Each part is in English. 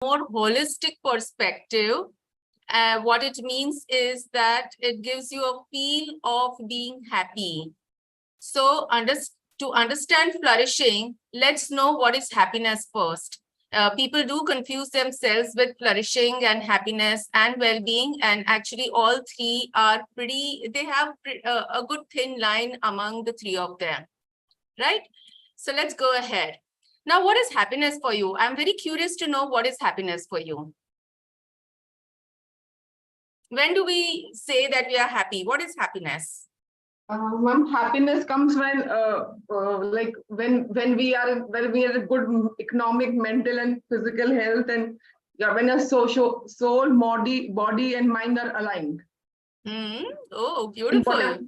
more holistic perspective, what it means is that it gives you a feel of being happy. So to understand flourishing, let's know what is happiness first. People do confuse themselves with flourishing and happiness and well-being, and actually all three are they have a good thin line among the three of them, right? So let's go ahead. Now, what is happiness for you? I'm very curious to know what is happiness for you. When do we say that we are happy? What is happiness? Happiness comes when, like when we are a good economic, mental, and physical health, and when your soul, body, and mind are aligned. Oh, beautiful.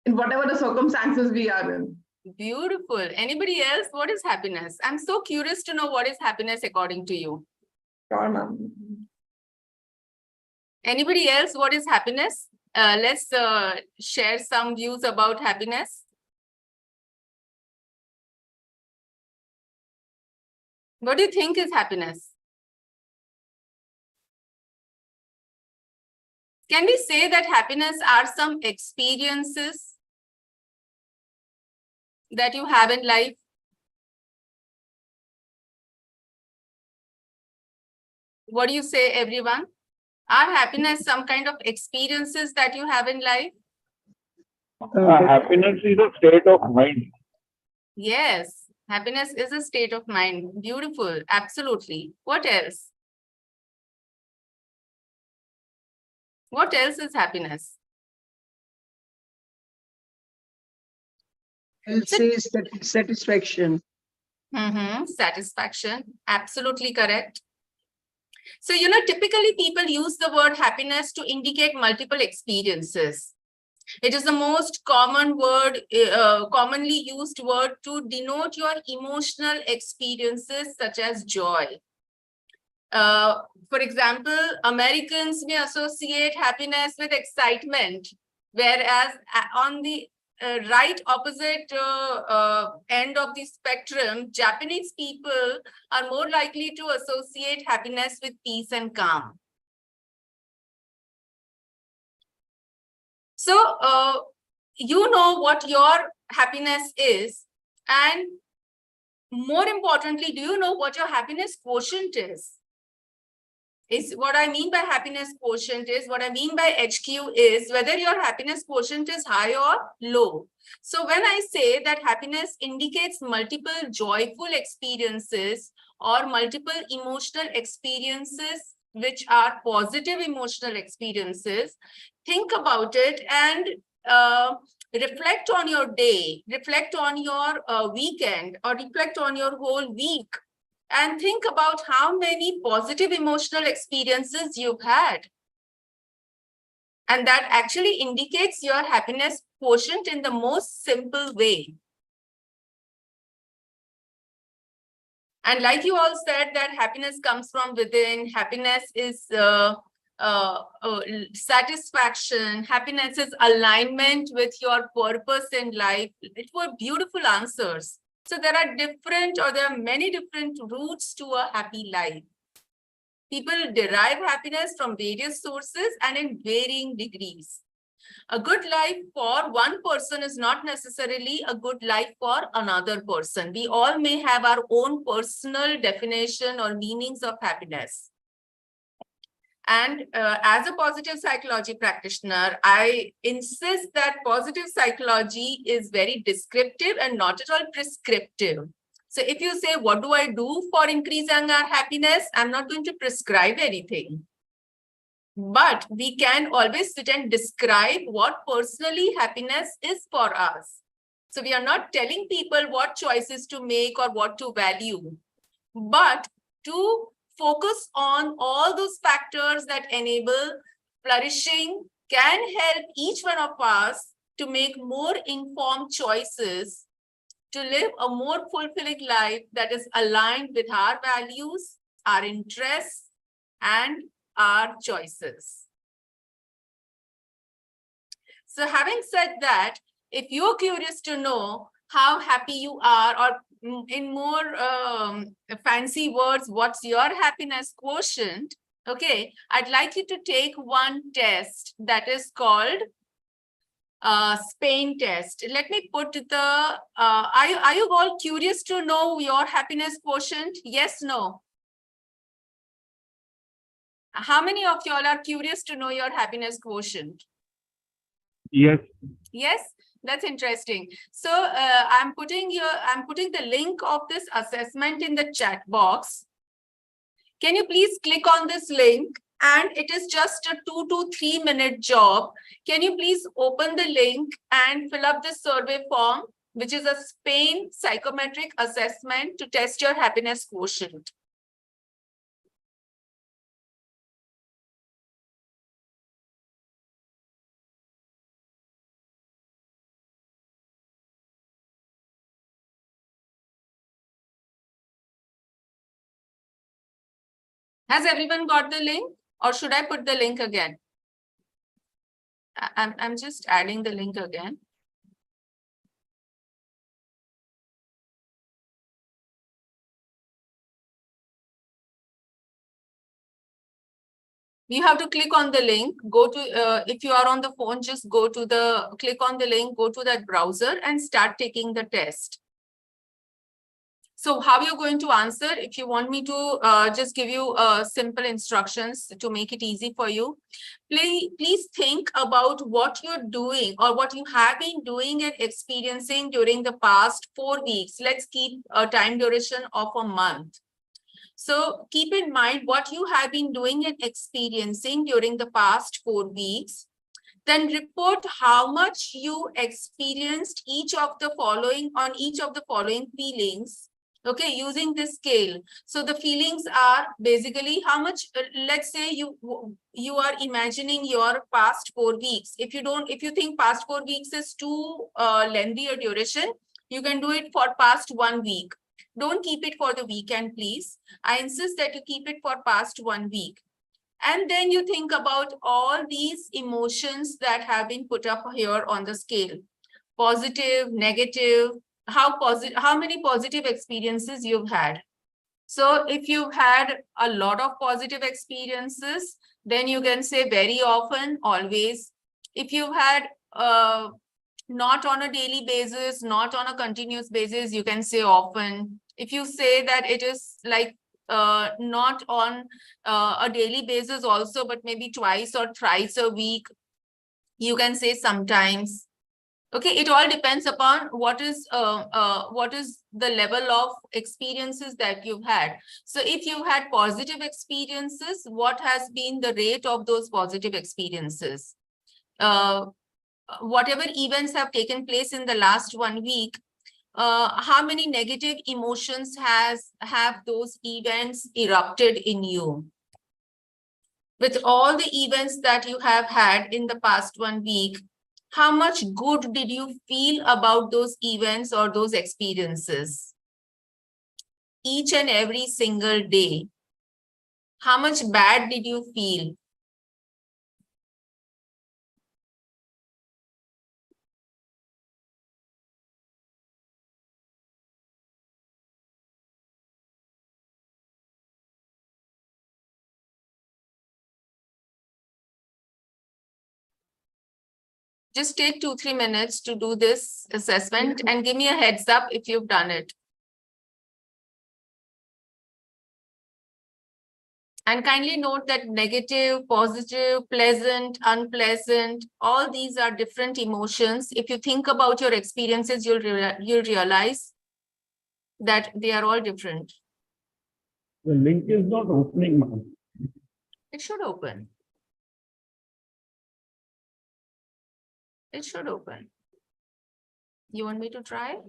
In whatever the circumstances we are in. Beautiful. Anybody else? What is happiness? I'm so curious to know what is happiness according to you. Sure, ma'am. Anybody else? What is happiness? Let's share some views about happiness. What do you think is happiness? Can we say that happiness are some experiences that you have in life? What do you say, everyone? Are happiness some kind of experiences that you have in life? Happiness is a state of mind. Yes, happiness is a state of mind. Beautiful. Absolutely. What else? What else is happiness? I'll say satisfaction. Satisfaction. Absolutely correct. So, typically people use the word happiness to indicate multiple experiences. It is the most common word, commonly used word to denote your emotional experiences such as joy. For example, Americans may associate happiness with excitement, whereas on the right opposite end of the spectrum, Japanese people are more likely to associate happiness with peace and calm. So, you know what your happiness is, and more importantly, do you know what your happiness quotient is? What I mean by happiness quotient is, what I mean by HQ is whether your happiness quotient is high or low. So when I say that happiness indicates multiple joyful experiences or multiple emotional experiences, which are positive emotional experiences, think about it and reflect on your day, reflect on your weekend, or reflect on your whole week. And think about how many positive emotional experiences you've had. And that actually indicates your happiness quotient in the most simple way. And like you all said, that happiness comes from within. Happiness is satisfaction. Happiness is alignment with your purpose in life. It were beautiful answers. So there are many different routes to a happy life. People derive happiness from various sources and in varying degrees. A good life for one person is not necessarily a good life for another person. We all may have our own personal definition or meanings of happiness. And as a positive psychology practitioner, I insist that positive psychology is very descriptive and not at all prescriptive. So if you say, what do I do for increasing our happiness? I'm not going to prescribe anything. But we can always sit and describe what personally happiness is for us. So we are not telling people what choices to make or what to value, but to focus on all those factors that enable flourishing, can help each one of us to make more informed choices, to live a more fulfilling life that is aligned with our values, our interests, and our choices. So having said that, if you're curious to know how happy you are, or in more fancy words, what's your happiness quotient? Okay, I'd like you to take one test that is called Spain test. Let me put the, are you all curious to know your happiness quotient? Yes, no? How many of y'all are curious to know your happiness quotient? Yes. Yes, that's interesting. So I'm putting the link of this assessment in the chat box. Can you please click on this link? And it is just a 2 to 3 minute job. Can you please open the link and fill up this survey form, which is a Spain psychometric assessment to test your happiness quotient. Has everyone got the link, or should I put the link again? I'm just adding the link again. You have to click on the link, go to, if you are on the phone, just click on the link, go to that browser and start taking the test. So how you're going to answer, if you want me to just give you simple instructions to make it easy for you, please think about what you're doing or what you have been doing and experiencing during the past 4 weeks. Let's keep a time duration of a month. So keep in mind what you have been doing and experiencing during the past 4 weeks. Then report how much you experienced each of the following feelings. Okay, using this scale. So the feelings are basically how much, let's say you are imagining your past 4 weeks. If you think past 4 weeks is too lengthy a duration, you can do it for past 1 week. Don't keep it for the weekend, please. I insist that you keep it for past 1 week. And then you think about all these emotions that have been put up here on the scale. Positive, negative, how many positive experiences you've had. So if you've had a lot of positive experiences, then you can say very often, always. If you've had not on a daily basis, not on a continuous basis, you can say often. If you say that it is like not on a daily basis also, but maybe twice or thrice a week, you can say sometimes. Okay, it all depends upon what is the level of experiences that you've had. So if you had positive experiences, what has been the rate of those positive experiences? Whatever events have taken place in the last 1 week, how many negative emotions have those events erupted in you? With all the events that you have had in the past 1 week, how much good did you feel about those events or those experiences? Each and every single day, how much bad did you feel? Just take 2-3 minutes to do this assessment and give me a heads up if you've done it. And kindly note that negative, positive, pleasant, unpleasant, all these are different emotions. If you think about your experiences, you'll realize that they are all different. The link is not opening, ma'am. It should open. It should open. You want me to try?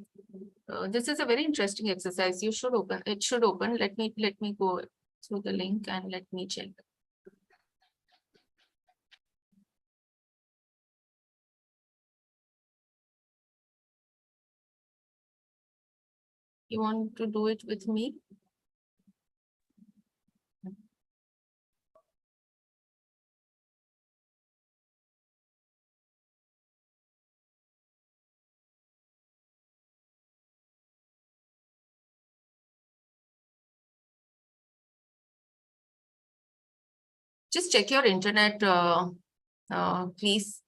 This is a very interesting exercise. You should open. It should open. Let me go through the link and let me check. You want to do it with me? Just check your internet, please.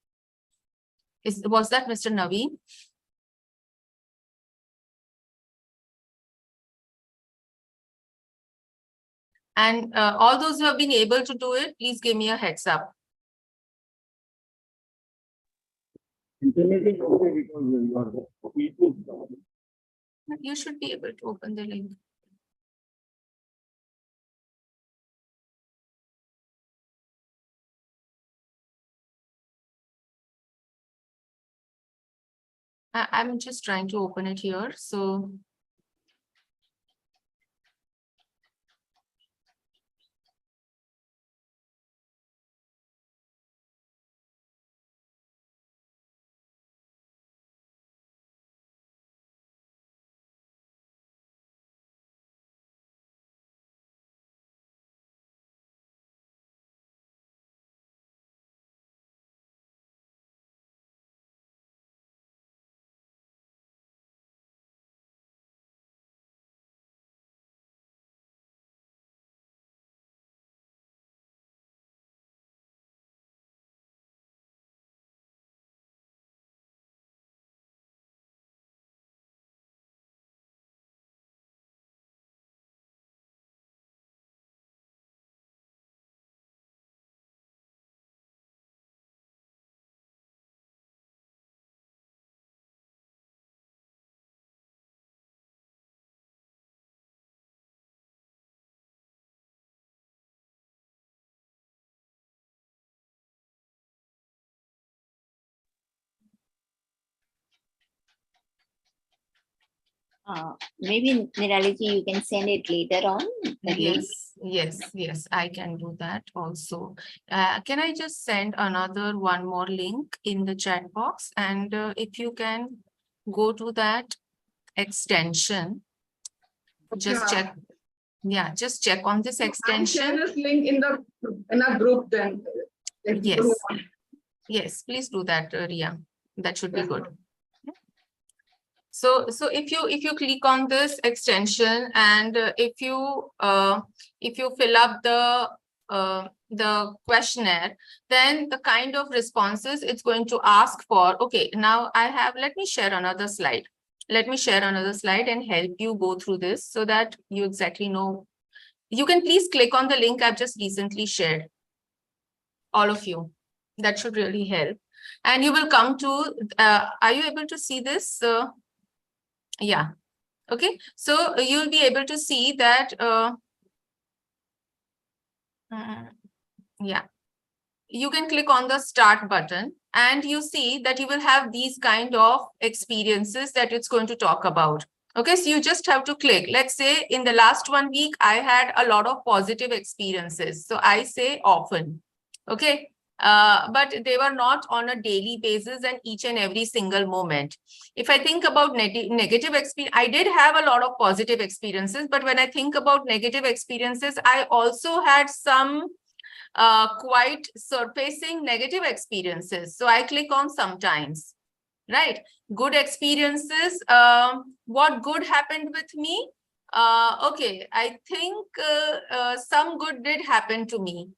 Was that Mr. Naveen? And all those who have been able to do it, please give me a heads up. Internet is okay because your speech is down. You should be able to open the link. I'm just trying to open it here. So Maybe Nirali ji, you can send it later on. The link. yes, I can do that also. Can I just send one more link in the chat box? And if you can go to that extension, just Okay. check. Yeah, just check on this I'll share extension. this link in a group then. If people Yes. want. Yes, please do that, Ria. That should be Yes, good. So if you click on this extension and if you fill up the questionnaire, then the kind of responses it's going to ask for. Okay, now let me share another slide. Let me share another slide and help you go through this so that you exactly know. You can please click on the link I've just recently shared. All of you. That should really help. And you will come to, are you able to see this? Yeah. Okay. So you'll be able to see that, yeah. You can click on the start button and you see that you will have these kind of experiences that it's going to talk about. Okay, so you just have to click. Let's say in the last 1 week, I had a lot of positive experiences. So I say often. Okay. But they were not on a daily basis and each and every single moment. If I think about negative experience, I did have a lot of positive experiences, but when I think about negative experiences, I also had some quite surfacing negative experiences. So I click on sometimes, right? Good experiences. What good happened with me? Okay, I think some good did happen to me.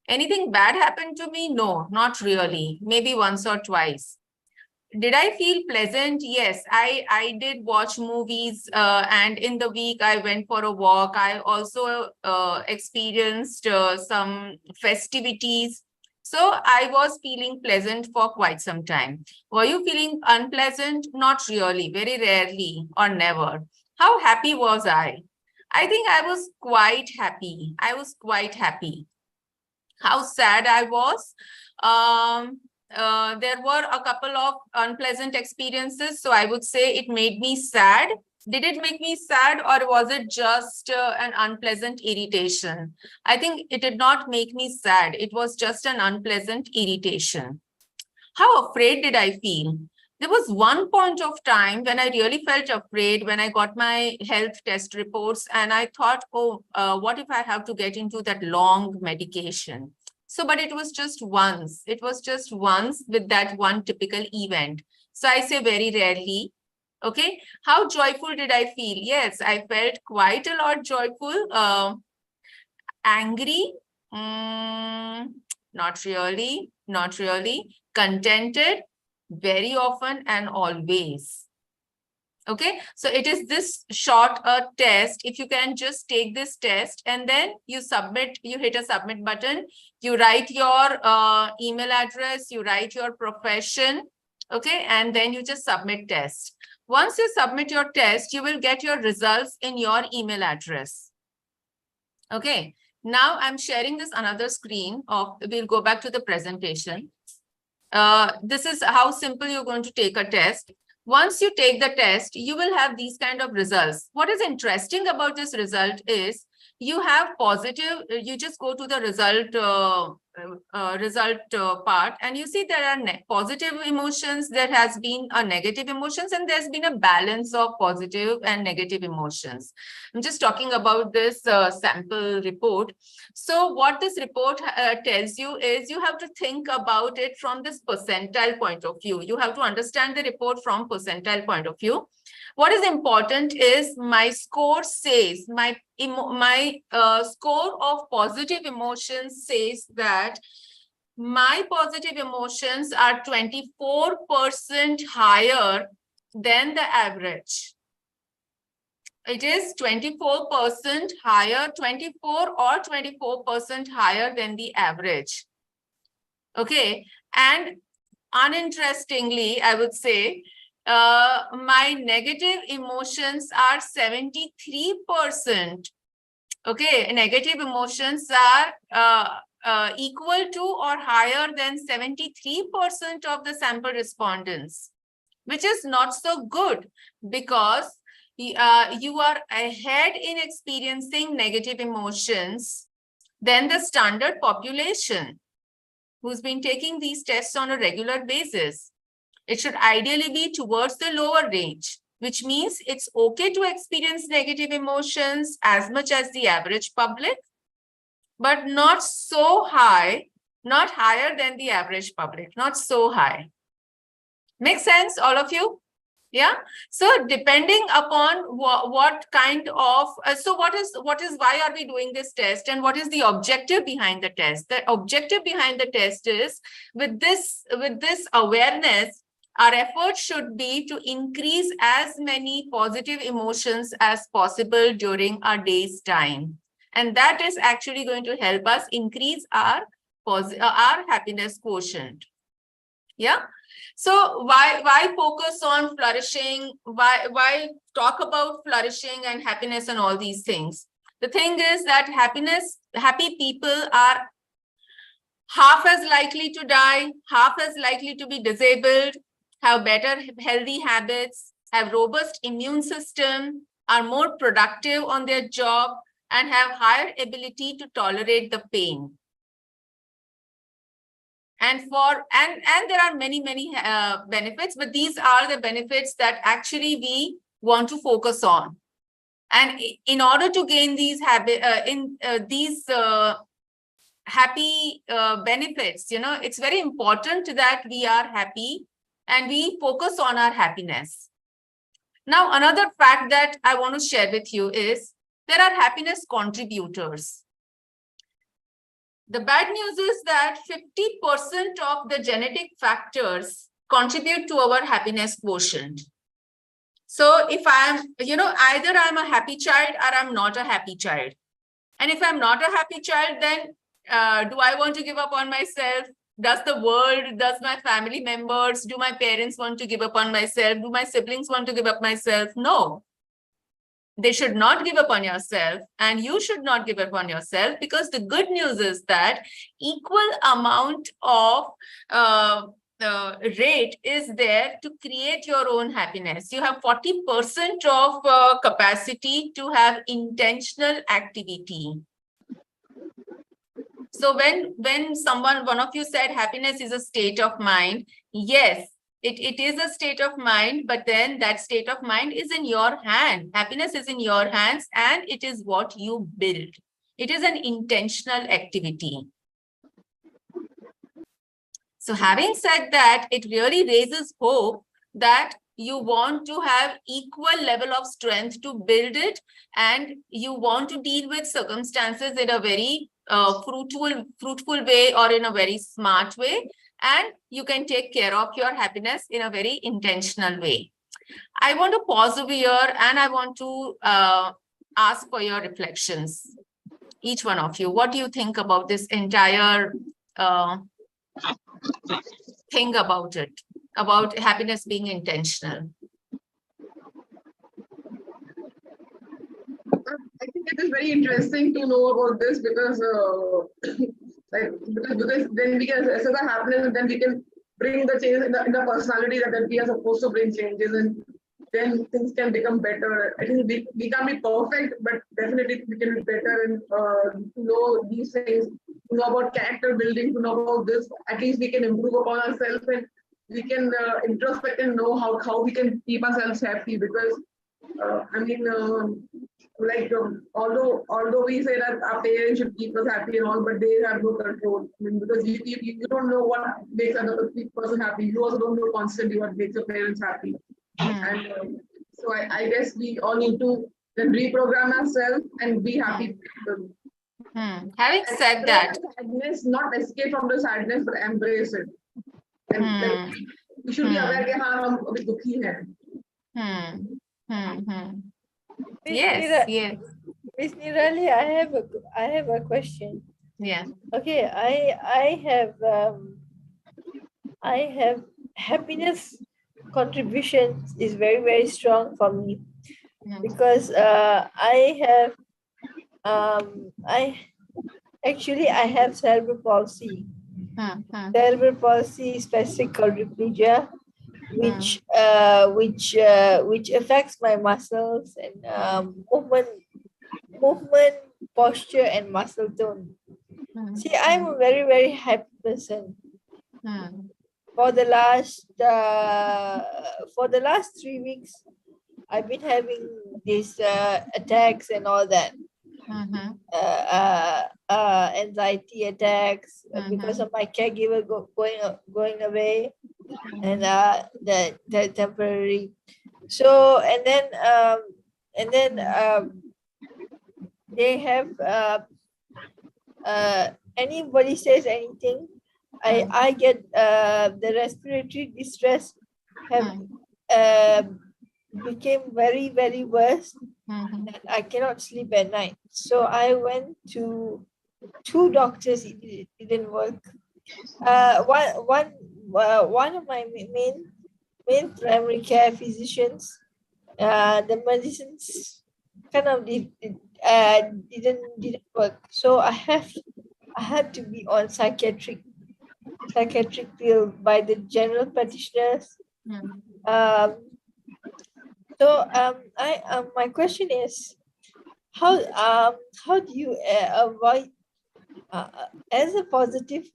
Anything bad happened to me? No, not really. Maybe once or twice. Did I feel pleasant? Yes, I did watch movies and in the week I went for a walk. I also experienced some festivities. So I was feeling pleasant for quite some time. Were you feeling unpleasant? Not really, very rarely or never. How happy was I? I think I was quite happy. I was quite happy. How sad I was? There were a couple of unpleasant experiences. So I would say it made me sad. Did it make me sad or was it just an unpleasant irritation? I think it did not make me sad. It was just an unpleasant irritation. How afraid did I feel? There was one point of time when I really felt afraid when I got my health test reports and I thought, oh, what if I have to get into that long medication? So, but it was just once. It was just once with that one typical event. So I say very rarely. Okay. How joyful did I feel? Yes, I felt quite a lot joyful. Angry. Not really, not really. Contented, very often and always. Okay, so it is this short a test. If you can just take this test and then you submit, you hit a submit button, you write your email address, you write your profession, okay, and then you just submit test. Once you submit your test, you will get your results in your email address. Okay, now I'm sharing this another screen of, we'll go back to the presentation. This is how simple you're going to take a test. Once you take the test, you will have these kind of results. What is interesting about this result is you have positive, you just go to the result part and you see there are positive emotions, there has been a negative emotions, and there's been a balance of positive and negative emotions. I'm just talking about this sample report. So what this report tells you is you have to think about it from this percentile point of view. You have to understand the report from percentile point of view. What is important is my score says, my score of positive emotions says that my positive emotions are 24% higher than the average. It is 24% higher, 24 or 24% higher than the average. Okay, and uninterestingly, I would say, my negative emotions are 73%. Okay, negative emotions are equal to or higher than 73% of the sample respondents, which is not so good because you are ahead in experiencing negative emotions than the standard population who's been taking these tests on a regular basis. It should ideally be towards the lower range, which means it's okay to experience negative emotions as much as the average public, but not so high, not higher than the average public, not so high. Make sense, all of you? Yeah. So depending upon what kind of, so what is, why are we doing this test and what is the objective behind the test? The objective behind the test is with this awareness, our effort should be to increase as many positive emotions as possible during our day's time. And that is actually going to help us increase our happiness quotient. Yeah. So why focus on flourishing? Why talk about flourishing and happiness and all these things? The thing is that happy people are half as likely to die, half as likely to be disabled, have better healthy habits, have robust immune system, are more productive on their job, and have higher ability to tolerate the pain. And there are many benefits, but these are the benefits that actually we want to focus on. And in order to gain these happy benefits, it's very important that we are happy and we focus on our happiness. Now, another fact that I want to share with you is there are happiness contributors. The bad news is that 50% of the genetic factors contribute to our happiness quotient. So if I'm, either I'm a happy child or I'm not a happy child. And if I'm not a happy child, then do I want to give up on myself? Does the world, does my family members, do my parents want to give up on myself? Do my siblings want to give up myself? No. They should not give up on yourself, and you should not give up on yourself, because the good news is that equal amount of rate is there to create your own happiness. You have 40% of capacity to have intentional activity. So when one of you said happiness is a state of mind, yes, it is a state of mind, but then that state of mind is in your hand. Happiness is in your hands, and it is what you build. It is an intentional activity. So having said that, it really raises hope that you want to have equal level of strength to build it, and you want to deal with circumstances in a very fruitful way or in a very smart way, and you can take care of your happiness in a very intentional way. I want to pause over here and I want to ask for your reflections. Each one of you, what do you think about this entire thing about it, about happiness being intentional? I think it is very interesting to know about this because, because then we can assess the happiness and then we can bring the change in the personality that we are supposed to bring changes, and then things can become better. I think we can't be perfect, but definitely we can be better and to know these things, to know about character building, to know about this. At least we can improve upon ourselves and we can introspect and know how we can keep ourselves happy. Because I mean, although we say that our parents should keep us happy and all, but they have no control. I mean, because you don't know what makes another person happy. You also don't know constantly what makes your parents happy. And so I guess we all need to then reprogram ourselves and be happy. Having said that, Sadness, not escape from the sadness, but embrace it. And like, we should be aware that हम अभी दुखी हैं. Yes, yes, Miss Nirali, I have a question. yeah. Okay, I have happiness contributions is very, very strong for me because I have cerebral palsy. Cerebral palsy is spastic quadriplegia, which affects my muscles and movement, posture, and muscle tone. See, I'm a very, very happy person. For the last 3 weeks, I've been having these attacks and all that. Anxiety attacks because of my caregiver going away, and the temporary. So and then they have anybody says anything, I get the respiratory distress have became very, very worse. And I cannot sleep at night. So I went to 2 doctors. It didn't work. One of my main primary care physicians, the medicines kind of didn't work. So I had to be on psychiatric pill by the general practitioners. My question is, how do you avoid as a positive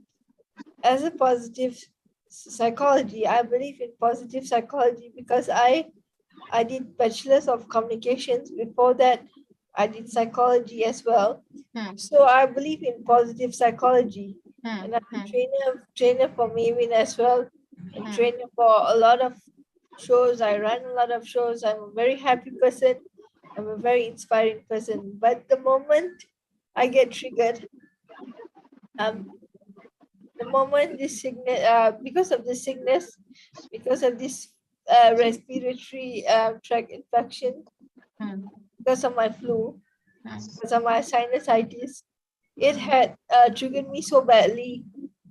psychology? I believe in positive psychology because I did bachelor's of communications. Before that, I did psychology as well. So I believe in positive psychology, and I'm a trainer for Mavin as well, and trainer for a lot of shows. I run a lot of shows. I'm a very happy person. I'm a very inspiring person. But the moment I get triggered, the moment this sickness, because of this sickness, because of this respiratory tract infection, because of my flu, because of my sinusitis, it had triggered me so badly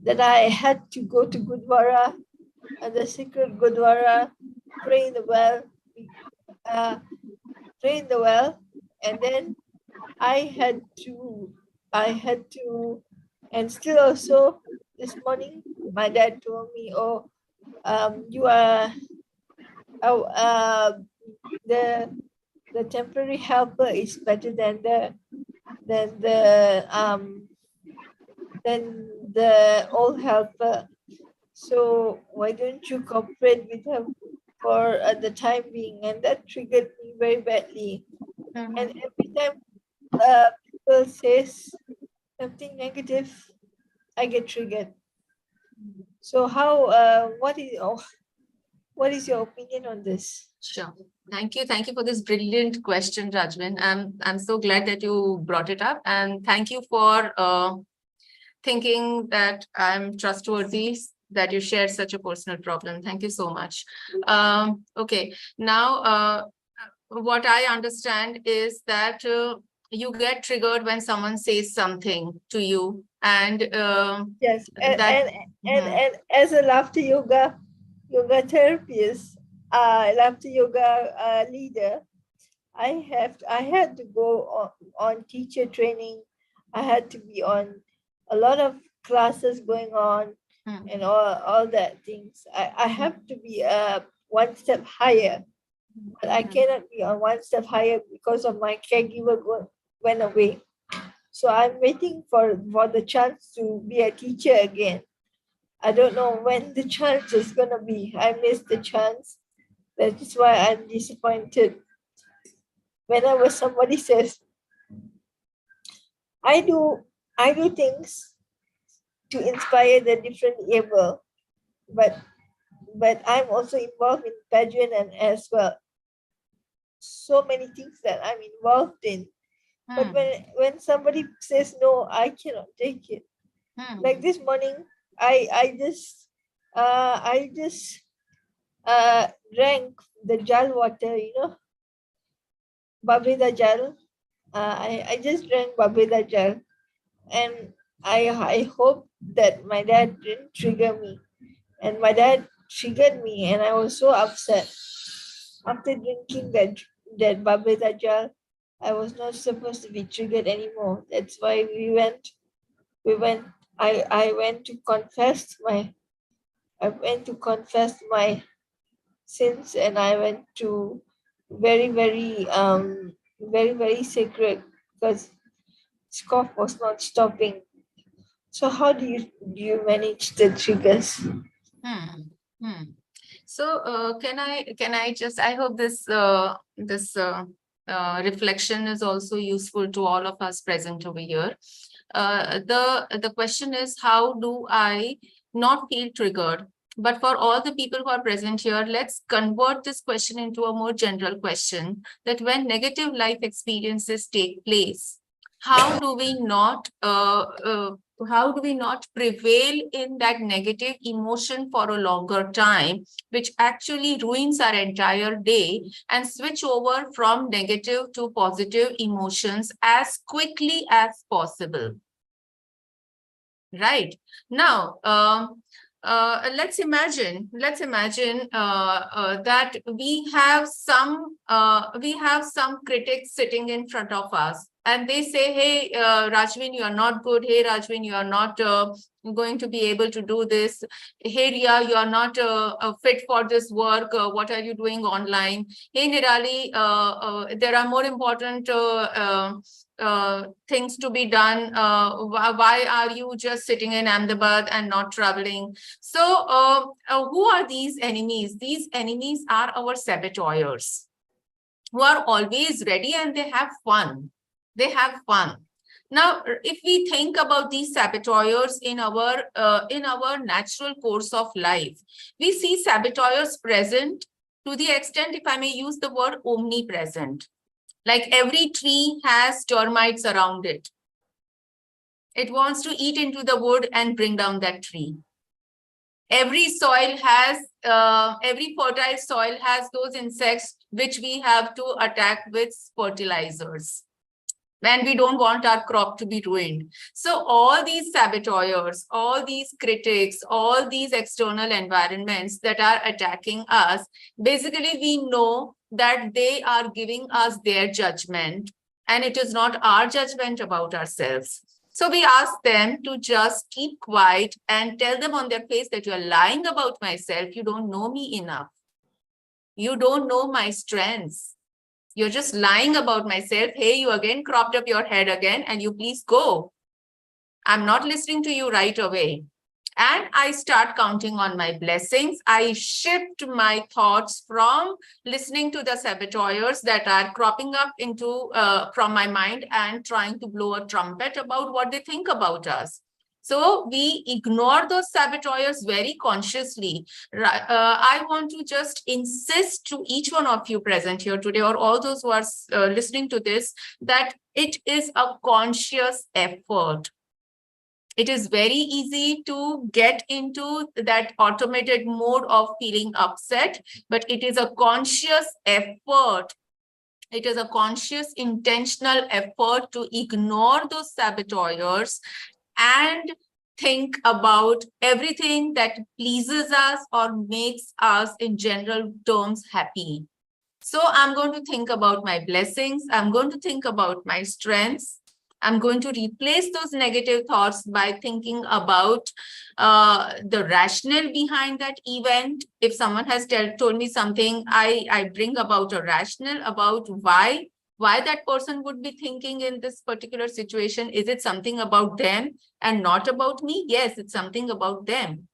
that I had to go to Gurdwara, the secret Gurdwara, pray in the well, and then I had to, and still also this morning, my dad told me, you are, the temporary helper is better than the old helper. So why don't you cooperate with her for the time being? And that triggered me very badly. And every time people says something negative, I get triggered. So how? What is your opinion on this? Sure. Thank you. Thank you for this brilliant question, Rajvin. I'm so glad that you brought it up, and thank you for thinking that I'm trustworthy, that you share such a personal problem. Thank you so much. Okay, now what I understand is that you get triggered when someone says something to you, and Yes, and that. and as a laughter yoga therapist, laughter yoga leader, I had to go on teacher training. I had to be on a lot of classes going on and all that things. I have to be one step higher, but I cannot be on one step higher because of my caregiver went away. So I'm waiting for the chance to be a teacher again. I don't know when the chance is gonna be. I missed the chance. That is why I'm disappointed. Whenever somebody says, I do things to inspire the differently able, but I'm also involved in pageant and as well. So many things that I'm involved in. But when somebody says no, I cannot take it. Like this morning, I just drank the jal water, Babida jal. I just drank Babida jal, and I hope that my dad didn't trigger me, and my dad triggered me, and I was so upset. After drinking that Babida jal, I was not supposed to be triggered anymore. That's why I went to confess my sins, and I went to very, very sacred, because cough was not stopping. So how do you manage the triggers? So can I just, I hope this reflection is also useful to all of us present over here. The question is, how do I not feel triggered? But for all the people who are present here, let's convert this question into a more general question, that when negative life experiences take place, how do we not prevail in that negative emotion for a longer time, which actually ruins our entire day, and switch over from negative to positive emotions as quickly as possible? Right now, let's imagine that we have some critics sitting in front of us, and they say, hey, Rajvin, you are not good. Hey, Rajvin, you are not going to be able to do this. Hey, Ria, you are not fit for this work. What are you doing online? Hey, Nirali, there are more important things to be done. Why are you just sitting in Ahmedabad and not traveling? So who are these enemies? These enemies are our saboteurs, who are always ready, and they have fun. Now, if we think about these saboteurs in our natural course of life, we see saboteurs present to the extent, if I may use the word, omnipresent. Like every tree has termites around it. It wants to eat into the wood and bring down that tree. Every soil has, every fertile soil has those insects which we have to attack with fertilizers when we don't want our crop to be ruined. So all these saboteurs, all these critics, all these external environments that are attacking us, basically we know that they are giving us their judgment, and it is not our judgment about ourselves. So we ask them to just keep quiet and tell them on their face that you are lying about myself. You don't know me enough. You don't know my strengths. You're just lying about myself. Hey, you again cropped up your head again, and you please go. I'm not listening to you right away. And I start counting on my blessings. I shift my thoughts from listening to the saboteurs that are cropping up into from my mind and trying to blow a trumpet about what they think about us. So we ignore those saboteurs very consciously. I want to just insist to each one of you present here today, or all those who are listening to this, that it is a conscious effort. It is very easy to get into that automated mode of feeling upset, but it is a conscious effort. It is a conscious, intentional effort to ignore those saboteurs and think about everything that pleases us or makes us, in general terms, happy. So I'm going to think about my blessings. I'm going to think about my strengths. I'm going to replace those negative thoughts by thinking about the rationale behind that event. If someone has told me something, I bring about a rationale about why that person would be thinking in this particular situation. Is it something about them and not about me? Yes, it's something about them.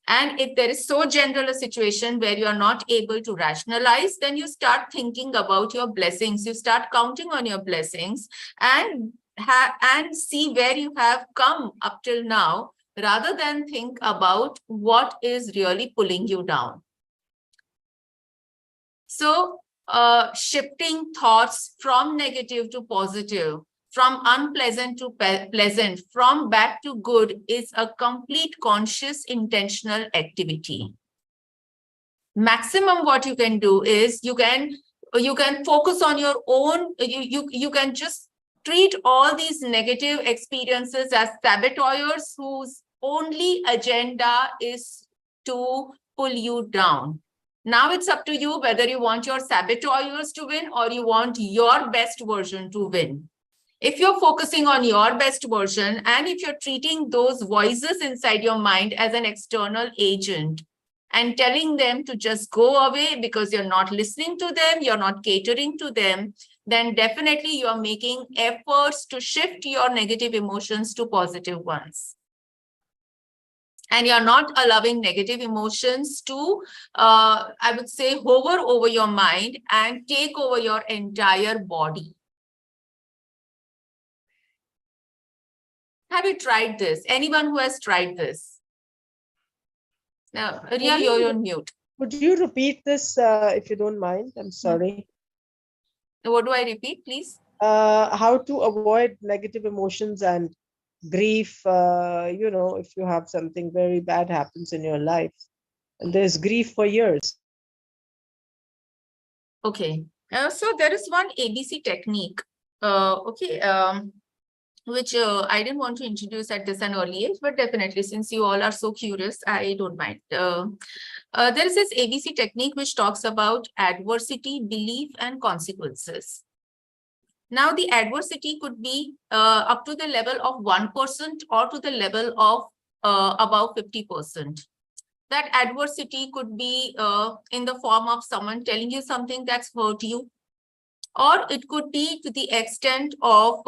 And if there is so general a situation where you are not able to rationalize, then you start thinking about your blessings. You start counting on your blessings and see where you have come up till now, rather than think about what is really pulling you down. So shifting thoughts from negative to positive, from unpleasant to pleasant, from bad to good is a complete conscious, intentional activity. Maximum what you can do is you can focus on your own, you can just treat all these negative experiences as saboteurs whose only agenda is to pull you down. Now it's up to you whether you want your saboteurs to win or you want your best version to win. If you're focusing on your best version, and if you're treating those voices inside your mind as an external agent and telling them to just go away because you're not listening to them, you're not catering to them, then definitely you're making efforts to shift your negative emotions to positive ones. And you're not allowing negative emotions to, I would say, hover over your mind and take over your entire body. Have you tried this? Anyone who has tried this? Now, Ria, you're on mute. Could you repeat this if you don't mind? I'm sorry. What do I repeat, please? How to avoid negative emotions and grief, if you have something very bad happens in your life and there's grief for years. Okay. So there is one ABC technique. Which I didn't want to introduce at this an early age, but definitely since you all are so curious, I don't mind. There is this ABC technique which talks about adversity, belief, and consequences. Now, the adversity could be up to the level of 1% or to the level of above 50%. That adversity could be in the form of someone telling you something that's hurt you, or it could be to the extent of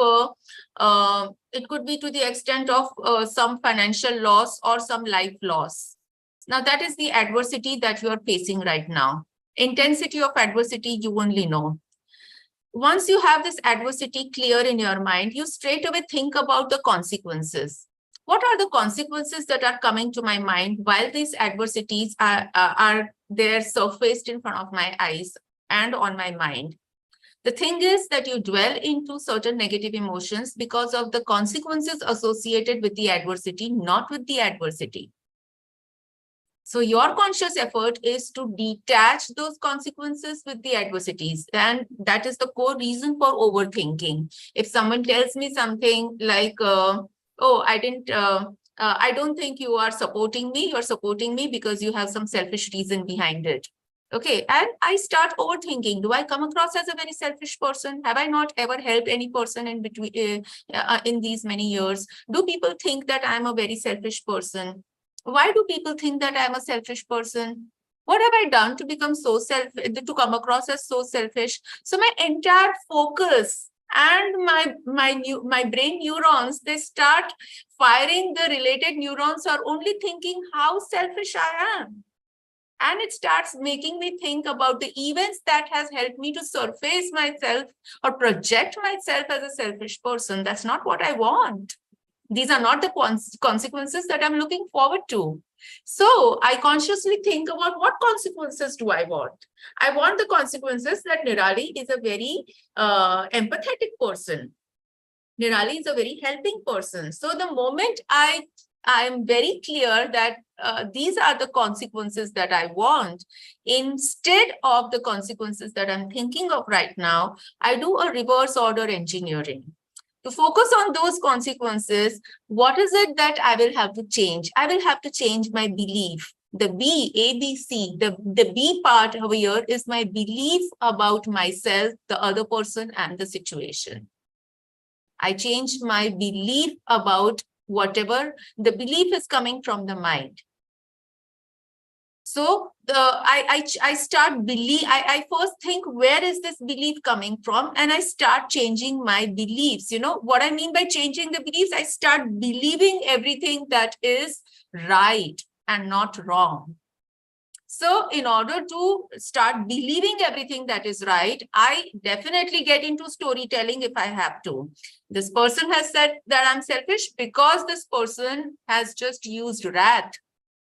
some financial loss or some life loss. Now, that is the adversity that you are facing right now. Intensity of adversity, you only know. Once you have this adversity clear in your mind, you straight away think about the consequences. What are the consequences that are coming to my mind while these adversities are there surfaced in front of my eyes and on my mind? The thing is that you dwell into certain negative emotions because of the consequences associated with the adversity, not with the adversity. So your conscious effort is to detach those consequences with the adversities. And that is the core reason for overthinking. If someone tells me something like, I don't think you are supporting me. You're supporting me because you have some selfish reason behind it. Okay, and I start overthinking. Do I come across as a very selfish person? Have I not ever helped any person in between in these many years? Do people think that I'm a very selfish person? Why do people think that I'm a selfish person? What have I done to become to come across as so selfish? So my entire focus and my brain neurons, they start firing. The related neurons are only thinking how selfish I am. And it starts making me think about the events that has helped me to surface myself or project myself as a selfish person. That's not what I want. These are not the consequences that I'm looking forward to. So I consciously think about what consequences do I want? I want the consequences that Nirali is a very empathetic person. Nirali is a very helping person. So the moment I am very clear that these are the consequences that I want, instead of the consequences that I'm thinking of right now, I do a reverse order engineering. To focus on those consequences, what is it that I will have to change? I will have to change my belief. The B, A, B, C, the B part over here is my belief about myself, the other person, and the situation. I changed my belief about whatever. The belief is coming from the mind. So I start I first think, where is this belief coming from? And I start changing my beliefs. You know what I mean by changing the beliefs? I start believing everything that is right and not wrong. So in order to start believing everything that is right, I definitely get into storytelling if I have to. This person has said that I'm selfish because this person has just used wrath.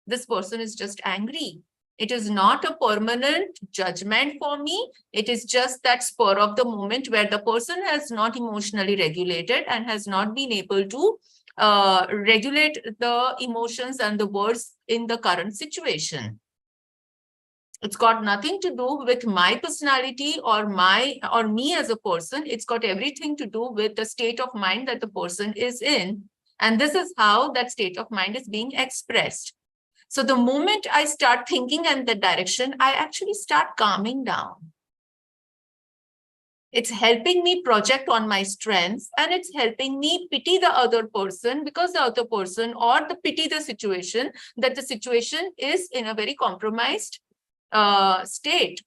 This person is just angry. It is not a permanent judgment for me. It is just that spur of the moment where the person has not emotionally regulated and has not been able to regulate the emotions and the words in the current situation. It's got nothing to do with my personality or me as a person. It's got everything to do with the state of mind that the person is in. And this is how that state of mind is being expressed. So the moment I start thinking in that direction, I actually start calming down. It's helping me project on my strengths, and it's helping me pity the other person, because the other person, or the pity the situation, that the situation is in a very compromised state.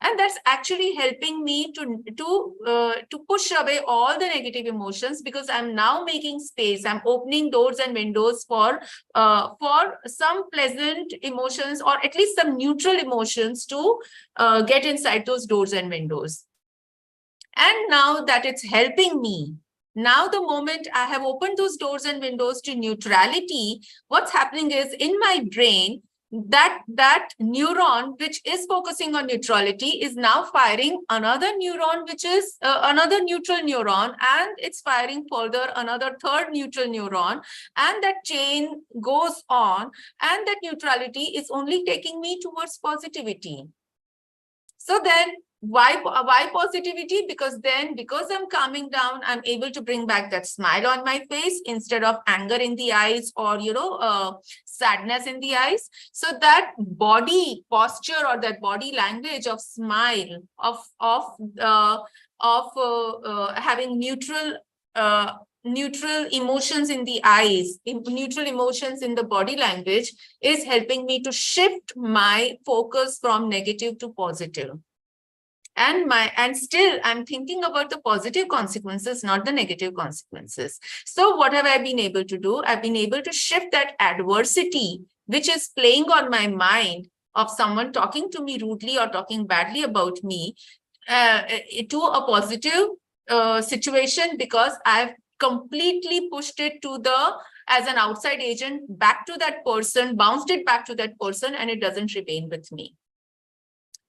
And that's actually helping me to push away all the negative emotions, because I'm now making space. I'm opening doors and windows for some pleasant emotions, or at least some neutral emotions, to get inside those doors and windows. And now that it's helping me, now the moment I have opened those doors and windows to neutrality, what's happening is, in my brain, that neuron which is focusing on neutrality is now firing another neuron, which is another neutral neuron, and it's firing further another third neutral neuron, and that chain goes on, and that neutrality is only taking me towards positivity. So then why positivity? Because I'm calming down, I'm able to bring back that smile on my face instead of anger in the eyes, or sadness in the eyes. So that body posture, or that body language of smile, of having neutral emotions in the eyes, neutral emotions in the body language, is helping me to shift my focus from negative to positive. And still I'm thinking about the positive consequences, not the negative consequences. So what have I been able to do? I've been able to shift that adversity, which is playing on my mind, of someone talking to me rudely or talking badly about me, to a positive situation, because I've completely pushed it as an outside agent, back to that person, bounced it back to that person, and it doesn't remain with me.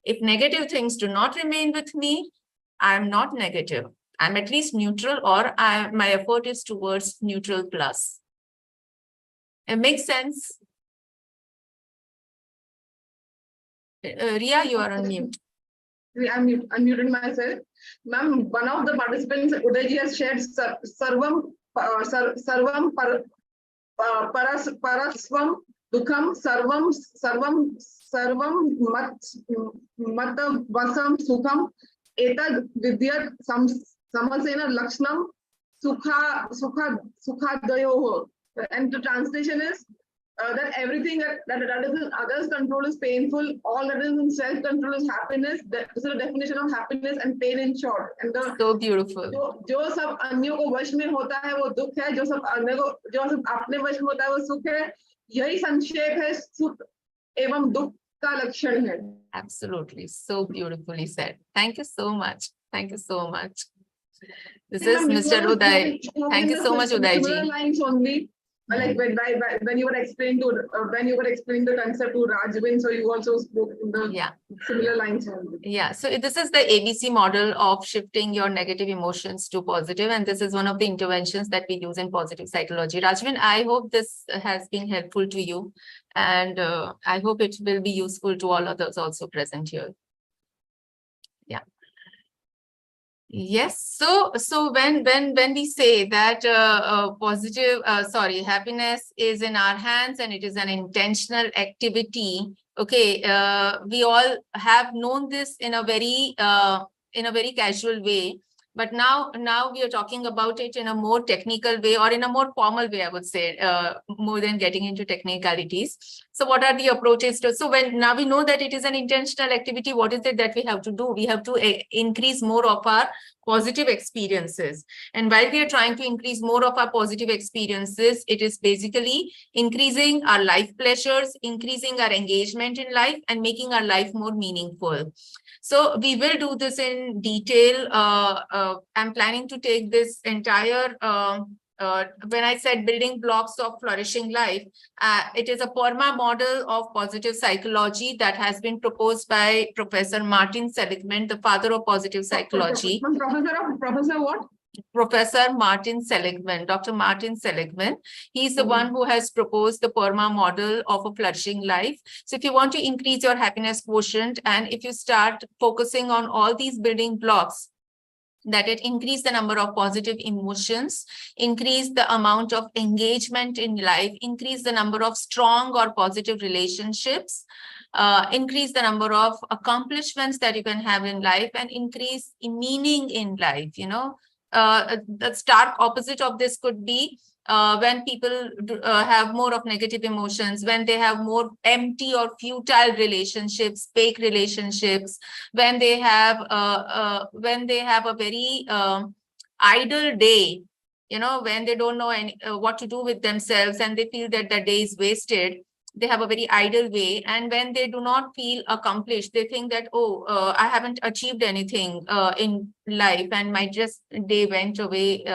If negative things do not remain with me, I'm not negative. I'm at least neutral, or my effort is towards neutral plus. It makes sense? Ria, you are on mute. I'm unmuted myself. Ma'am, one of the participants, Udayji, has shared sarvam parasvam dukham sarvam matavasam sukham etad vidyat samasena lakshnam sukhadayoho. And the translation is that everything that is in others' control is painful. All that is in self-control is happiness. That is the definition of happiness and pain in short. And so beautiful. जो सब अन्यों को वश में होता है वो दुख है, जो सब अपने वश में होता है वो सुख है. यही संक्षेप है सुख एवं दुख का लक्षण है. Absolutely, so beautifully said. Thank you so much. Thank you so much. This Yeah, is ma'am, Mr. Uday. Thank you so much, Uday Similar ji. lines only. Like when you were explaining the concept to Rajvin, so you also spoke in the Yeah. similar lines only. Yeah, so this is the ABC model of shifting your negative emotions to positive, and this is one of the interventions that we use in positive psychology. Rajvin, I hope this has been helpful to you, and I hope it will be useful to all others also present here. Yeah. Yes, so when we say that happiness is in our hands and it is an intentional activity. Okay, we all have known this in a very casual way, but now we are talking about it in a more technical way, or in a more formal way, I would say, more than getting into technicalities. So what are the approaches to, so when now we know that it is an intentional activity, what is it that we have to do? We have to increase more of our positive experiences. And while we are trying to increase more of our positive experiences, it is basically increasing our life pleasures, increasing our engagement in life, and making our life more meaningful. So we will do this in detail. I'm planning to take this entire, when I said building blocks of flourishing life, it is a PERMA model of positive psychology that has been proposed by Professor Martin Seligman, the father of positive psychology. Professor what? Professor Martin Seligman, Dr. Martin Seligman. He's the one who has proposed the PERMA model of a flourishing life. So if you want to increase your happiness quotient, and if you start focusing on all these building blocks, that it increase the number of positive emotions, increase the amount of engagement in life, increase the number of strong or positive relationships, increase the number of accomplishments that you can have in life, and increase meaning in life. You know, the stark opposite of this could be when people have more of negative emotions, when they have more empty or futile relationships, fake relationships, when they have a very idle day, you know, when they don't know what to do with themselves, and they feel that the day is wasted. They have a very idle way, and when they do not feel accomplished, they think that, oh, I haven't achieved anything in life, and my just day went away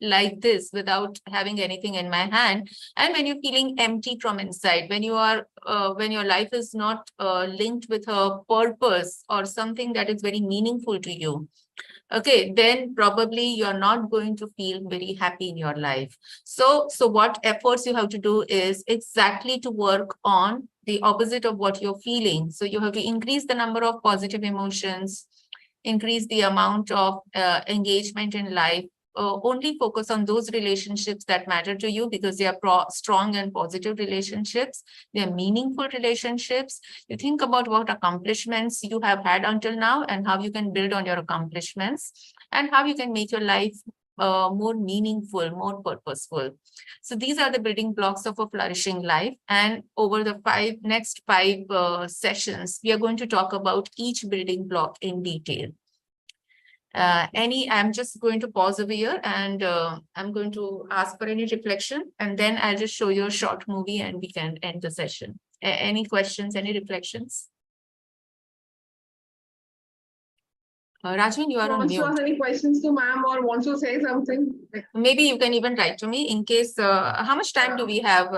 like this without having anything in my hand. And when you're feeling empty from inside, when you are when your life is not linked with a purpose or something that is very meaningful to you, okay, then probably you're not going to feel very happy in your life. So what efforts you have to do is exactly to work on the opposite of what you're feeling. So you have to increase the number of positive emotions, increase the amount of engagement in life. Only focus on those relationships that matter to you, because they are strong and positive relationships. They are meaningful relationships. You think about what accomplishments you have had until now, and how you can build on your accomplishments, and how you can make your life more meaningful, more purposeful. So these are the building blocks of a flourishing life. And over the next five sessions, we are going to talk about each building block in detail. I'm just going to pause over here, and I'm going to ask for any reflection, and then I'll just show you a short movie and we can end the session. Any questions, any reflections? Rajvin, you are on Wants to mute. ask any questions to ma'am or wants to say something? Maybe you can even write to me in case, how much time do we have?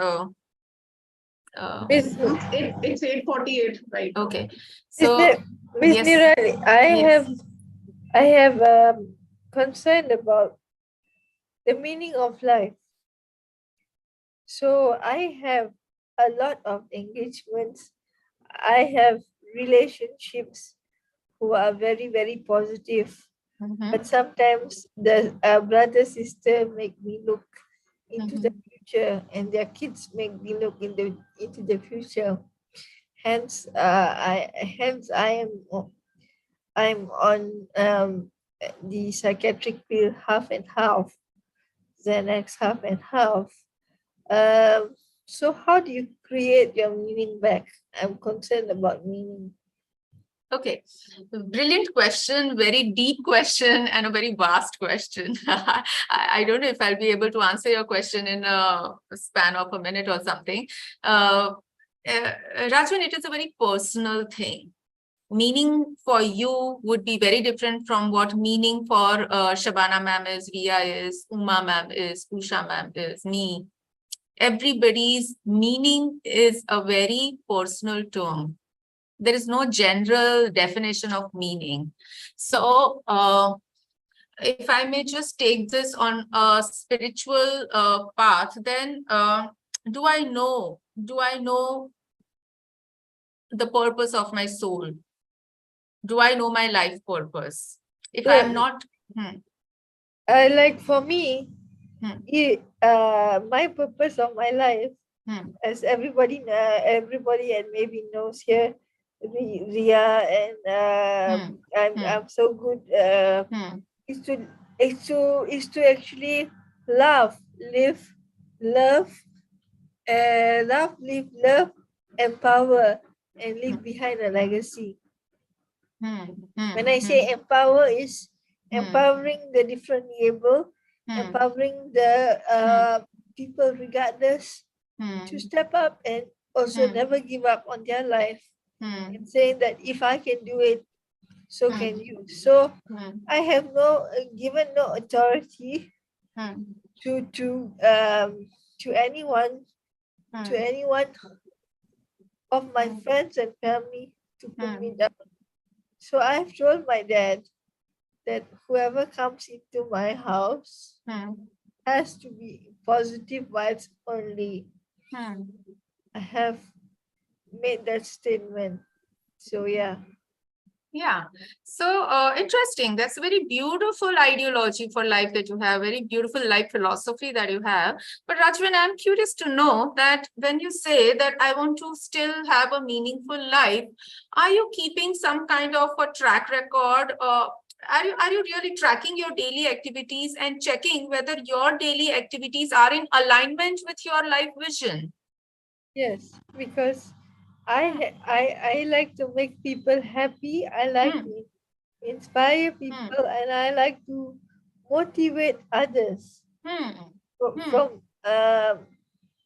It's 8:48, right? Okay. So, Miss yes. Nirali, I have concern about the meaning of life. So I have a lot of engagements. I have relationships who are very, very positive. But sometimes the brother, sister make me look into the future, and their kids make me look into the future. Hence, I'm on the psychiatric pill half and half, Xanax half and half. So how do you create your meaning back? I'm concerned about meaning. Okay, brilliant question, very deep question, and a very vast question. I don't know if I'll be able to answer your question in a span of a minute or something. Rajvin, it is a very personal thing. Meaning for you would be very different from what meaning for Shabana ma'am is, Ria is, Uma ma'am is, Usha ma'am is, me. Everybody's meaning is a very personal term. There is no general definition of meaning. So if I may just take this on a spiritual path, then do I know the purpose of my soul? Do I know my life purpose? If Yeah. I'm not, Like for me, Hmm. my purpose of my life, as everybody and maybe knows here, Ria, and I'm so good. Is to actually love, live, love, live, empower, and leave behind a legacy. When I say empower, is empowering the differently able, empowering the people regardless to step up and also never give up on their life, and saying that if I can do it, so can you. So I have given no authority to anyone of my friends and family to put me down. So I've told my dad that whoever comes into my house has to be positive vibes only. I have made that statement. So yeah. Yeah. So interesting. That's a very beautiful ideology for life that you have, very beautiful life philosophy that you have. But Rajvan, I'm curious to know that when you say that I want to still have a meaningful life, are you keeping some kind of a track record? Are you really tracking your daily activities and checking whether your daily activities are in alignment with your life vision? Yes, because I like to make people happy. I like to inspire people, and I like to motivate others. From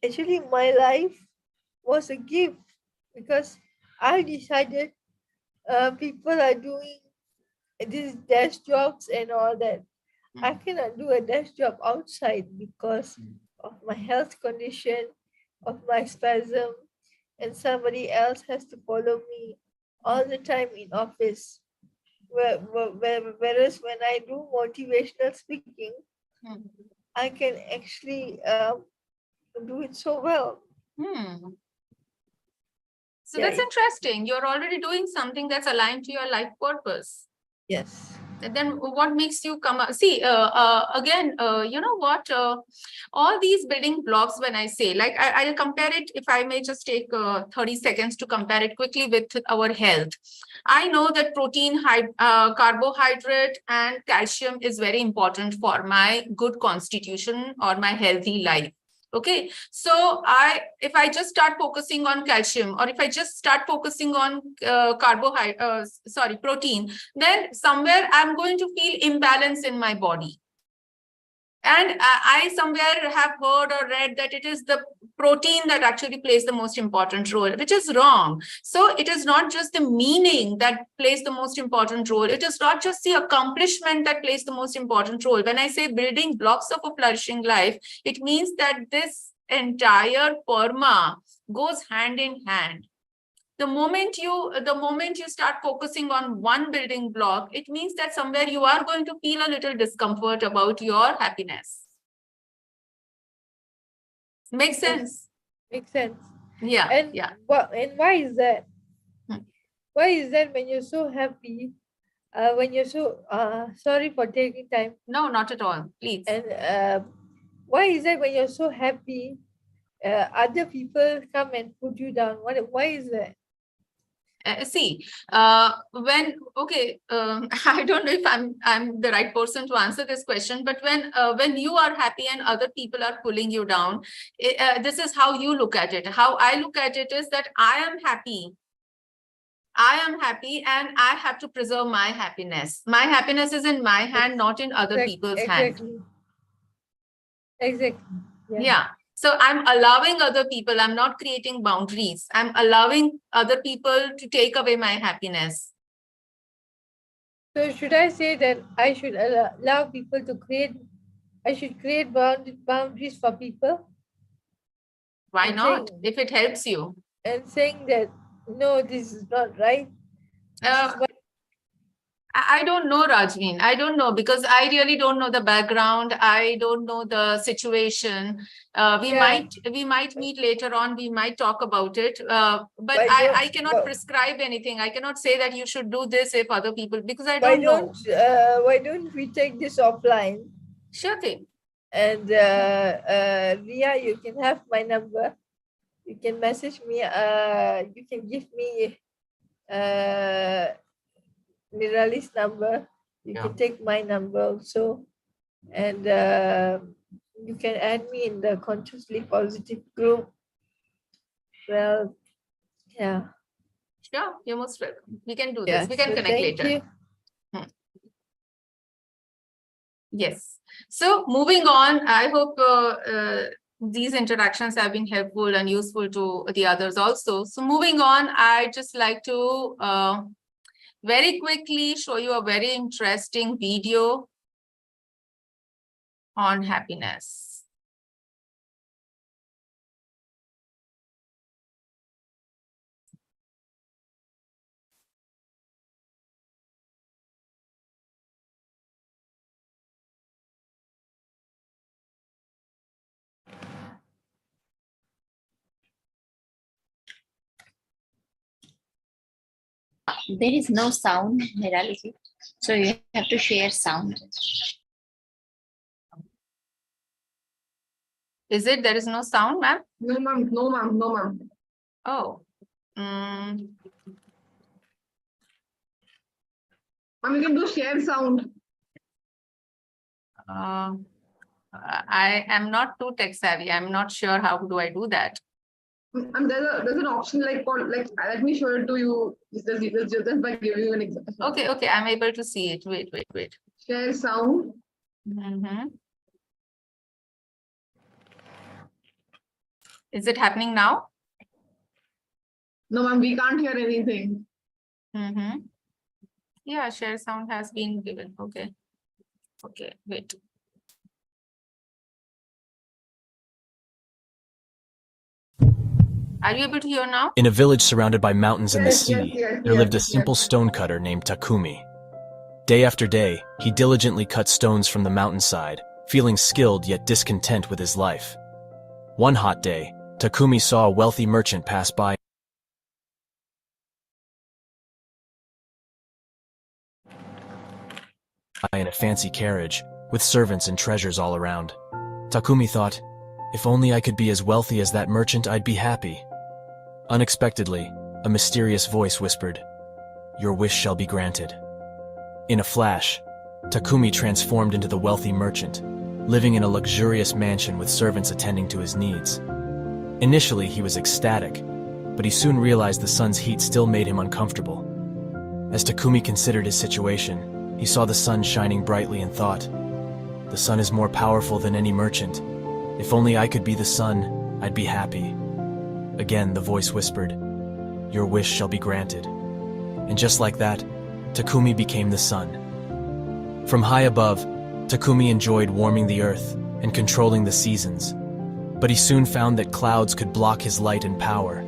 actually, my life was a gift because I decided people are doing these desk jobs and all that. I cannot do a desk job outside because of my health condition, of my spasm, and somebody else has to follow me all the time in office. Whereas when I do motivational speaking, I can actually do it so well. So that's interesting. You're already doing something that's aligned to your life purpose. Yes. And then what makes you come up? See, again, you know what? All these building blocks, when I say, like, I'll compare it, if I may just take 30 seconds to compare it quickly with our health. I know that protein, carbohydrate, and calcium is very important for my good constitution or my healthy life. Okay, so if I just start focusing on calcium, or if I just start focusing on protein, then somewhere I'm going to feel imbalance in my body. And I somewhere have heard or read that it is the protein that actually plays the most important role, which is wrong. So it is not just the meaning that plays the most important role. It is not just the accomplishment that plays the most important role. When I say building blocks of a flourishing life, it means that this entire PERMA goes hand in hand. The moment you start focusing on one building block, it means that somewhere you are going to feel a little discomfort about your happiness. Makes sense? Makes sense. Yeah. And yeah. Why is that? Why is that when you're so happy, when you're so sorry for taking time? No, not at all. Please. And why is that when you're so happy, other people come and put you down? Why is that? I don't know if I'm the right person to answer this question, but when you are happy and other people are pulling you down, this is how you look at it. How I look at it is that I am happy and I have to preserve my happiness. My happiness is in my hand, not in other people's hand. Exactly. Yeah. So I'm allowing other people, I'm not creating boundaries. I'm allowing other people to take away my happiness. So should I say that I should allow people to I should create boundaries for people? Why And not? saying- If it helps you. And saying that, no, this is not right. This is Uh, what I don't know, Rajveen. I don't know because I really don't know the background. I don't know the situation. We Yeah. might meet later on. We might talk about it. But Why I don't- cannot why- prescribe anything. I cannot say that you should do this if other people, because I why don't know. why don't we take this offline? Sure thing. And Ria, you can have my number. You can message me. You can give me Nirali's number. You Yeah. can take my number also. And you can add me in the consciously positive group. Well, yeah. Sure, you're most welcome. We can do Yeah. this. We can so connect thank later. you. Yes. So moving on, I hope these interactions have been helpful and useful to the others also. So moving on, I just like to very quickly show you a very interesting video on happiness. There is no sound, Nirali, so you have to share sound. Is it there is no sound, ma'am? No, ma'am. No, ma'am. No, ma'am. Oh. Mm, Ma'am, you can do share sound. I am not too tech savvy. I'm not sure how do I do that. And there's an option like called like let me show it to you just by giving you an example. Okay, I'm able to see it. Wait. Share sound. Mhm. Is it happening now? No, ma'am, we can't hear anything. Yeah, share sound has been given. Okay, wait. Are you able to hear now? In a village surrounded by mountains and the Yes, sea, yes, there lived a yes, simple stonecutter named Takumi. Day after day, he diligently cut stones from the mountainside, feeling skilled yet discontent with his life. One hot day, Takumi saw a wealthy merchant pass by in a fancy carriage, with servants and treasures all around. Takumi thought, if only I could be as wealthy as that merchant, I'd be happy. Unexpectedly, a mysterious voice whispered, "Your wish shall be granted." In a flash, Takumi transformed into the wealthy merchant, living in a luxurious mansion with servants attending to his needs. Initially, he was ecstatic, but he soon realized the sun's heat still made him uncomfortable. As Takumi considered his situation, he saw the sun shining brightly and thought, "The sun is more powerful than any merchant. If only I could be the sun, I'd be happy." Again, the voice whispered, "Your wish shall be granted." And just like that, Takumi became the sun. From high above, Takumi enjoyed warming the earth and controlling the seasons. But he soon found that clouds could block his light and power.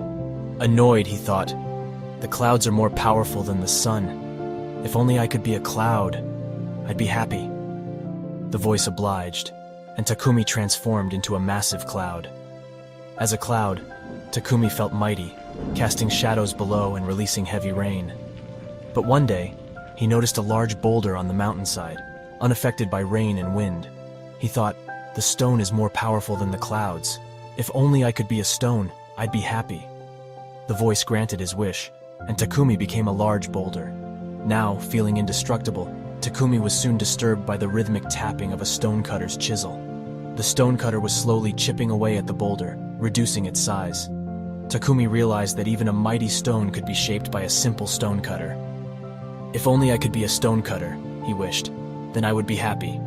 Annoyed, he thought, "The clouds are more powerful than the sun. If only I could be a cloud, I'd be happy." The voice obliged, and Takumi transformed into a massive cloud. As a cloud, Takumi felt mighty, casting shadows below and releasing heavy rain. But one day, he noticed a large boulder on the mountainside, unaffected by rain and wind. He thought, "The stone is more powerful than the clouds. If only I could be a stone, I'd be happy." The voice granted his wish, and Takumi became a large boulder. Now, feeling indestructible, Takumi was soon disturbed by the rhythmic tapping of a stonecutter's chisel. The stonecutter was slowly chipping away at the boulder, reducing its size. Takumi realized that even a mighty stone could be shaped by a simple stonecutter. "If only I could be a stonecutter," he wished, "then I would be happy."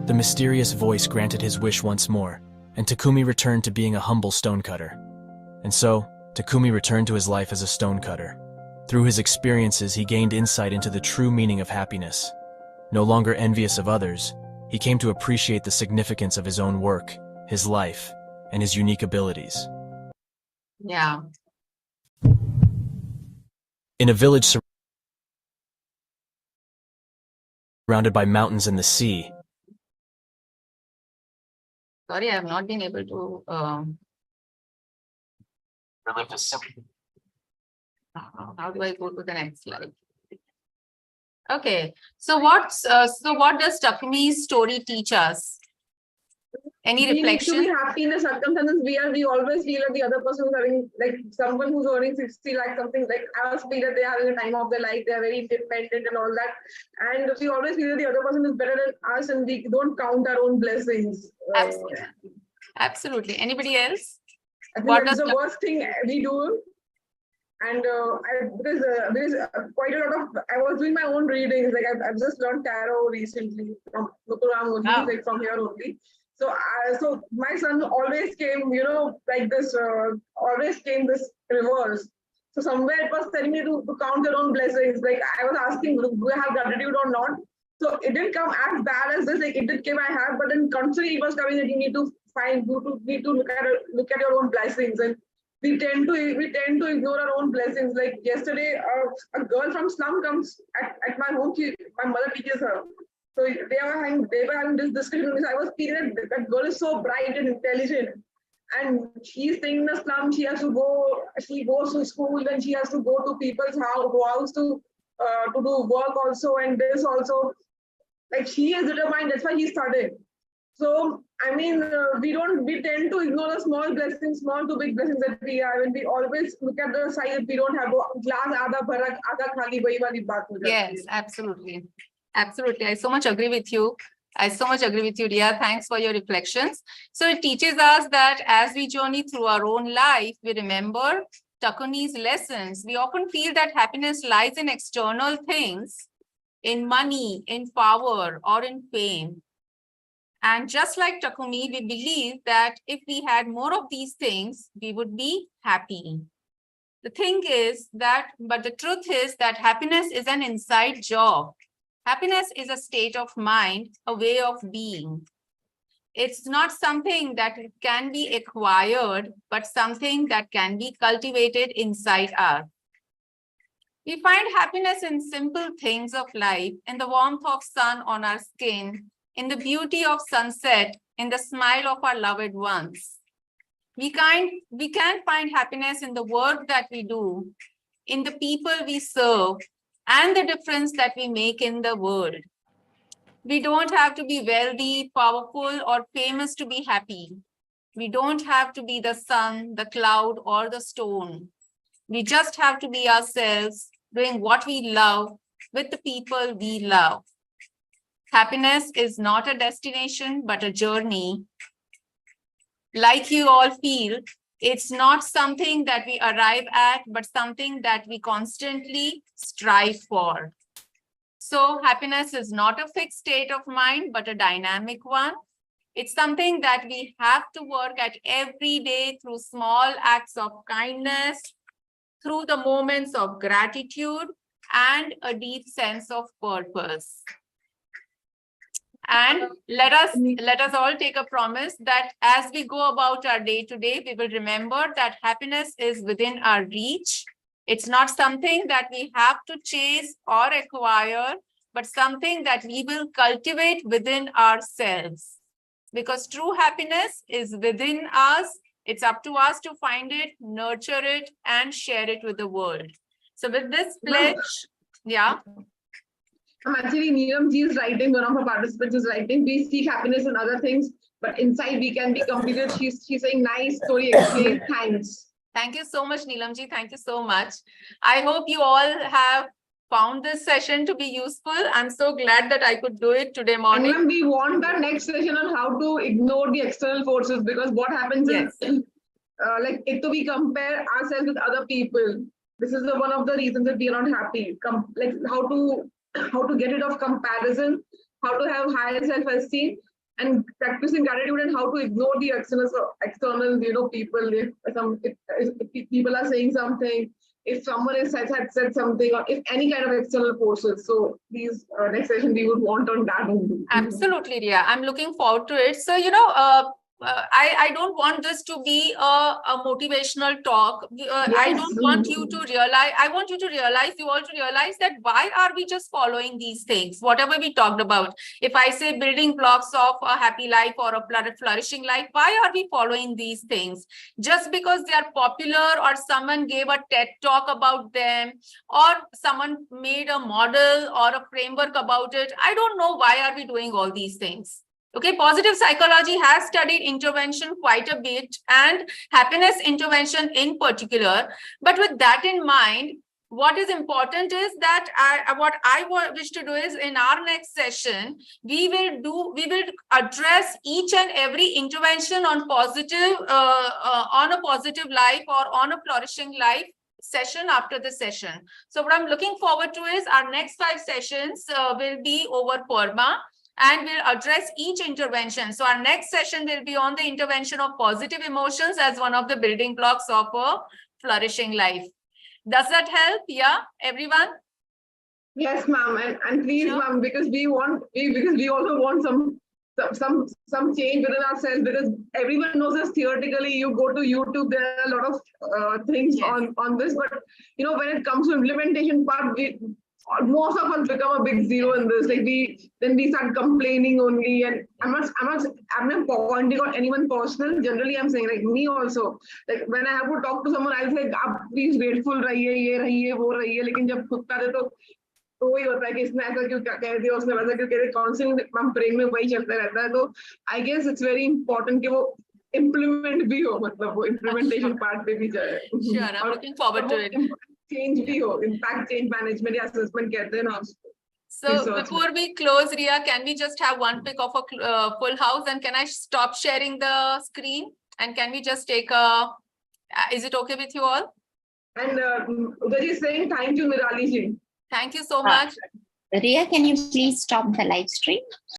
The mysterious voice granted his wish once more, and Takumi returned to being a humble stonecutter. And so, Takumi returned to his life as a stonecutter. Through his experiences, he gained insight into the true meaning of happiness. No longer envious of others, he came to appreciate the significance of his own work, his life, and his unique abilities. Yeah. In a village surrounded by mountains and the sea, Sorry, I have not been able to. How do I go to the next slide? Okay, so what does Takumi's story teach us? Any We need to be reflection? happy in the circumstances we always feel that the other person who's having, like someone who's earning 60 like something, like us feel that they are having a time of their life, they are very independent and all that. And we always feel that the other person is better than us and we don't count our own blessings. Absolutely. Absolutely. Anybody else? I think What that's does the worst thing we do. And there's quite a lot of, I was doing my own readings, like I've just learned tarot recently from Mukuram, Wow. like from here only. So so my son always came, like this, always came this reverse. So somewhere it was telling me to count your own blessings. Like I was asking, do I have gratitude or not? So it didn't come as bad as this. Like it did come, I have, but then constantly it was coming that you need to look at your own blessings. And we tend to ignore our own blessings. Like yesterday, a girl from slum comes at my home. My mother teaches her. So they were having this discussion. I was feeling that girl is so bright and intelligent, and she's staying in the slum. She goes to school, and she has to go to people's house to do work also, and this also. Like she is determined. That's why he started. So I mean, we tend to ignore the small blessings, small to big blessings that we have, and we always look at the side that we don't have. Glass aadha bhara, aadha khali, wahi wali baat ho jati hai. Yes, absolutely. Absolutely. I so much agree with you. Ria. Thanks for your reflections. So it teaches us that as we journey through our own life, we remember Takumi's lessons. We often feel that happiness lies in external things, in money, in power, or in fame. And just like Takumi, we believe that if we had more of these things, we would be happy. The truth is that happiness is an inside job. Happiness is a state of mind, a way of being. It's not something that can be acquired, but something that can be cultivated inside us. We find happiness in simple things of life, in the warmth of sun on our skin, in the beauty of sunset, in the smile of our loved ones. We can find happiness in the work that we do, in the people we serve, and the difference that we make in the world. We don't have to be wealthy, powerful, or famous to be happy. We don't have to be the sun, the cloud, or the stone. We just have to be ourselves, doing what we love with the people we love. Happiness is not a destination, but a journey. Like you all feel, it's not something that we arrive at, but something that we constantly strive for. So happiness is not a fixed state of mind, but a dynamic one. It's something that we have to work at every day through small acts of kindness, through the moments of gratitude, and a deep sense of purpose. And let us all take a promise that as we go about our day to day, we will remember that happiness is within our reach. It's not something that we have to chase or acquire, but something that we will cultivate within ourselves. Because true happiness is within us. It's up to us to find it, nurture it, and share it with the world. So with this pledge, yeah. Actually, Neelam ji is writing, one of her participants is writing, we seek happiness in other things, but inside we can be completed. She's saying, nice story, explain, thanks. Thank you so much, Neelam ji. Thank you so much. I hope you all have found this session to be useful. I'm so glad that I could do it today morning. And we want our next session on how to ignore the external forces, because what happens is, like, we compare ourselves with other people. This is one of the reasons that we are not happy. Like how to get rid of comparison, how to have higher self-esteem, and practicing gratitude, and how to ignore the external people. If people are saying something, if someone has said something, or if any kind of external forces. So these next session we would want on that only. Absolutely, Ria. I'm looking forward to it. So, I don't want this to be a motivational talk. I don't want you to realize, I want you to realize, you all to realize that why are we just following these things, whatever we talked about. If I say building blocks of a happy life or a flourishing life, why are we following these things? Just because they are popular, or someone gave a TED talk about them, or someone made a model or a framework about it. I don't know why are we doing all these things. Okay, positive psychology has studied intervention quite a bit, and happiness intervention in particular. But with that in mind, what is important is that what I wish to do is, in our next session, we will address each and every intervention on on a positive life or on a flourishing life session after the session. So what I'm looking forward to is our next 5 sessions will be over PERMA, and we'll address each intervention. So our next session will be on the intervention of positive emotions as one of the building blocks of a flourishing life. Does that help? Yeah, everyone? Yes, ma'am, and please, Sure. ma'am, because we also want some change within ourselves, because everyone knows us theoretically. You go to YouTube, there are a lot of things Yes. on this, but when it comes to implementation part, most of us become a big zero in this. Like we start complaining only, and I'm not pointing out anyone personal. Generally, I'm saying, like, me also. Like, when I have to talk to someone, I'll say, please grateful रहिए, ये रहिए, वो रहिए. लेकिन जब खुद का दे तो वही होता है कि इसने ऐसा क्यों कह दिया, उसने वैसा क्यों कह दिया. काउंसलिंग हम ब्रेन में वही चलता रहता है. तो I guess it's very important कि वो इम्प्लीमेंट भी हो, मतलब वो इम्प्लीमेंटेशन पार्ट पे भी जाए. Sure, I'm looking forward to it. Change भी हो, इम्पैक्ट चेंज मैनेजमेंट या असेसमेंट कहते हैं ना. So before we close, Ria, can we just have one pic of a full house, and can I stop sharing the screen, and can we just take is it okay with you all? And Udaji is saying thank you, Nirali ji. Thank you so much. Ria, can you please stop the live stream?